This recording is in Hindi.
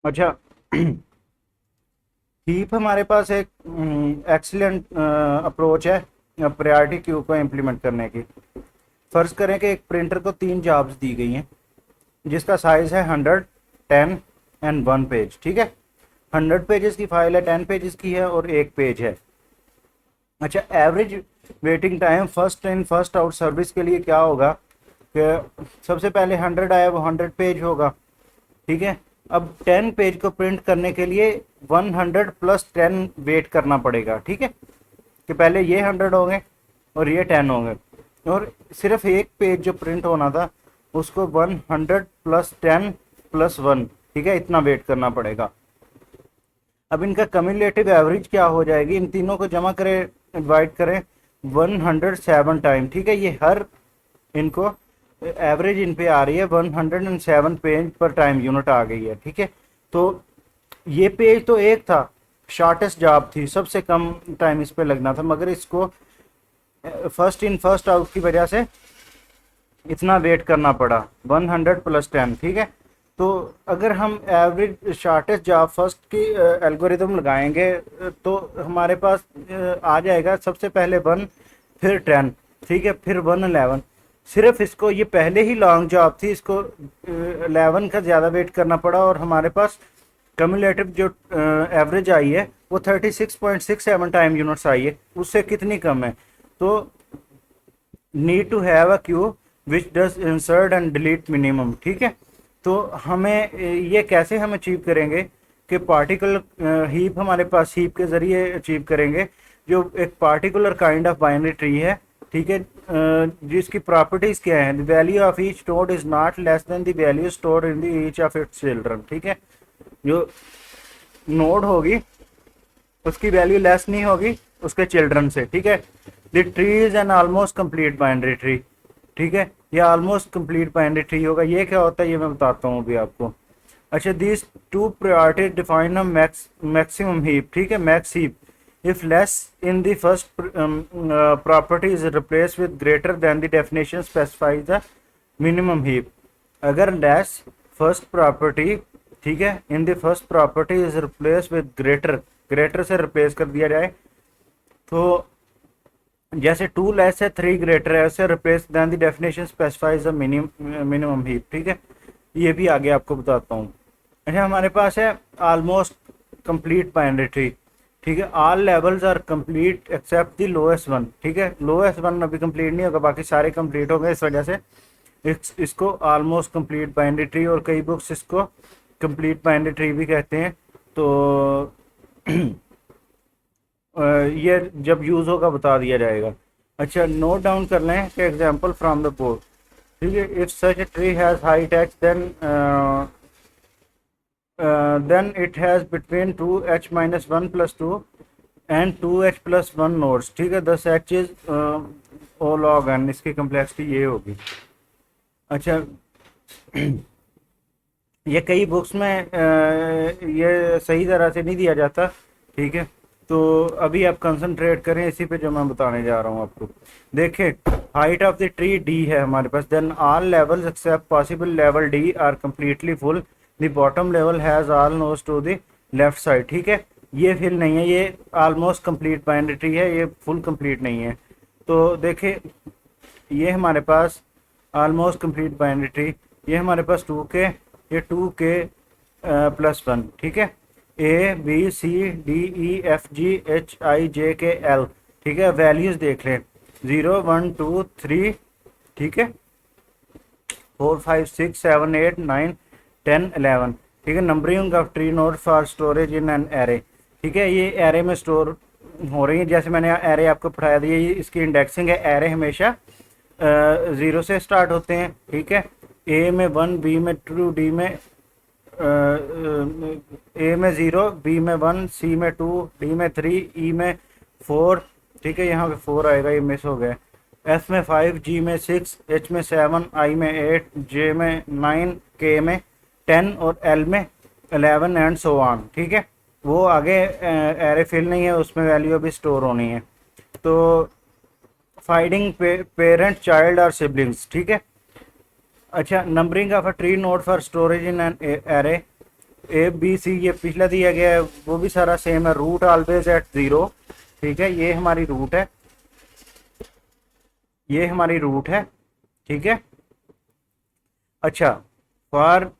अच्छा। हीप हमारे पास एक एक्सीलेंट अप्रोच है प्रायोरिटी क्यू को इम्प्लीमेंट करने की। फर्ज करें कि एक प्रिंटर को 3 जॉब्स दी गई हैं जिसका साइज है 100, 10 एंड 1 पेज। ठीक है, 100 पेजेस की फाइल है, 10 पेजेस की है और 1 पेज है। अच्छा, average waiting time first in first out service के लिए क्या होगा कि सबसे पहले 100 आया वो 100 पेज होगा। ठीक है, अब 10 पेज को प्रिंट करने के लिए 100 + 10 वेट करना पड़ेगा। ठीक है, कि पहले ये 100 होंगे और ये 10 होंगे, और सिर्फ एक पेज जो प्रिंट होना था उसको 100 + 10 + 1, ठीक है, इतना वेट करना पड़ेगा। अब इनका कम्युलेटिव एवरेज क्या हो जाएगी, इन तीनों को जमा करें, डिवाइड करें 107 टाइम। ठीक है, ये हर इनको एवरेज इन पे आ रही है 107 पेज पर टाइम यूनिट आ गई है। ठीक है, तो ये पेज तो एक था, शॉर्टेस्ट जॉब थी, सबसे कम टाइम इस पे लगना था, मगर इसको फर्स्ट इन फर्स्ट आउट की वजह से इतना वेट करना पड़ा 100 + 10। ठीक है, तो अगर हम एवरेज शॉर्टेस्ट जॉब फर्स्ट की एल्गोरिदम लगाएंगे तो हमारे पास आ जाएगा सबसे पहले 1, फिर 10, ठीक है, फिर 111। सिर्फ इसको, ये पहले ही लॉन्ग जॉब थी, इसको 11 का ज़्यादा वेट करना पड़ा और हमारे पास कम्युलेटिव जो एवरेज आई है वो 36.67 टाइम यूनिट्स आई है, उससे कितनी कम है। तो need to have a queue which does insert and delete minimum. ठीक है, तो हमें ये कैसे हम अचीव करेंगे कि पार्टिकुलर हीप हमारे पास हीप के ज़रिए अचीव करेंगे जो एक particular kind of binary tree है। ठीक है, जिसकी प्रॉपर्टीज़ क्या है, the value of each node is not less than the value stored in the each of its children. ठीक है, जो नोड होगी उसकी वैल्यू लेस नहीं होगी उसके चिल्ड्रन से। ठीक है, the tree is an almost complete binary tree. ठीक है, ये ऑलमोस्ट कंप्लीट बाइनरी ट्री होगा। ये क्या होता है ये मैं बताता हूँ अभी आपको। अच्छा, this to priority define a maximum heap. ठीक है, max heap if less in the first property is replaced with greater than the definition specifies the minimum heap। अगर less first property, ठीक है, in the first property is replaced with greater, greater से replace कर दिया जाए, तो जैसे 2 लेस है 3 ग्रेटर है, ऐसे replace then the definition specifies the minimum heap. ठीक है, ये भी आगे आपको बताता हूँ। अच्छा, हमारे पास है ऑलमोस्ट कंप्लीट बाइनरी ट्री। ठीक है, all levels are complete except the lowest one. ठीक है, लोएस्ट वन अभी कंप्लीट नहीं होगा, बाकी सारे कंप्लीट हो गए, इस वजह से इसको ऑलमोस्ट कंप्लीट बाइनरी ट्री, और कई बुक्स इसको कंप्लीट बाइनरी ट्री भी कहते हैं। तो ये जब यूज़ होगा बता दिया जाएगा। अच्छा, नोट डाउन कर लें कि एग्जांपल फ्रॉम द बोर्ड। ठीक है, if such a tree has high tax then it has between 2h-1 + 2 and 2h + 1 nodes। ठीक है, 10h is O log n, इसकी कम्प्लेक्सिटी ये होगी। अच्छा, ये कई बुक्स में ये सही तरह से नहीं दिया जाता। ठीक है, तो अभी आप कंसंट्रेट करें इसी पे जो मैं बताने जा रहा हूँ आपको। देखें, height of the tree d है हमारे पास, then all levels except possible level d are completely full, the bottom level has all nodes to the left side. ठीक है, ये फिल नहीं है, ये ऑलमोस्ट कंप्लीट बाइनरी ट्री है, ये फुल कंप्लीट नहीं है। तो देखें, ये हमारे पास ऑलमोस्ट कंप्लीट बाइनरी ट्री, ये हमारे पास 2k, ये 2k +1। ठीक है, A B C D E F G H I J K L. ठीक है, वैल्यूज़ देख लें, 0 1 2 3, ठीक है, 4 5 6 7 8 9 10 11। ठीक है, numbering of tree node for storage in an array. ठीक है, ये एरे में स्टोर हो रही है, जैसे मैंने एरे आपको पढ़ाया था, ये इसकी इंडेक्सिंग है। एरे हमेशा 0 से स्टार्ट होते हैं। ठीक है, ए में 1, बी में 2, डी में ए में 0, बी में 1, सी में 2, डी में 3, ई में 4। ठीक है, यहाँ पे 4 आएगा, ये मिस हो गया। एफ में 5, जी में 6, एच में 7, आई में 8, जे में 9, के में 10 और एल में 11 एंड सो ऑन। ठीक है, वो आगे एरे फिल नहीं है, उसमें वैल्यू अभी स्टोर होनी है। तो फाइंडिंग पेरेंट चाइल्ड और सिबलिंग्स। ठीक है, अच्छा, numbering of a tree node for storage in an array A B C ये पिछला दिया गया है वो भी सारा सेम है, रूट ऑलवेज एट 0। ठीक है, ये हमारी रूट है, ये हमारी रूट है। ठीक है, अच्छा फॉर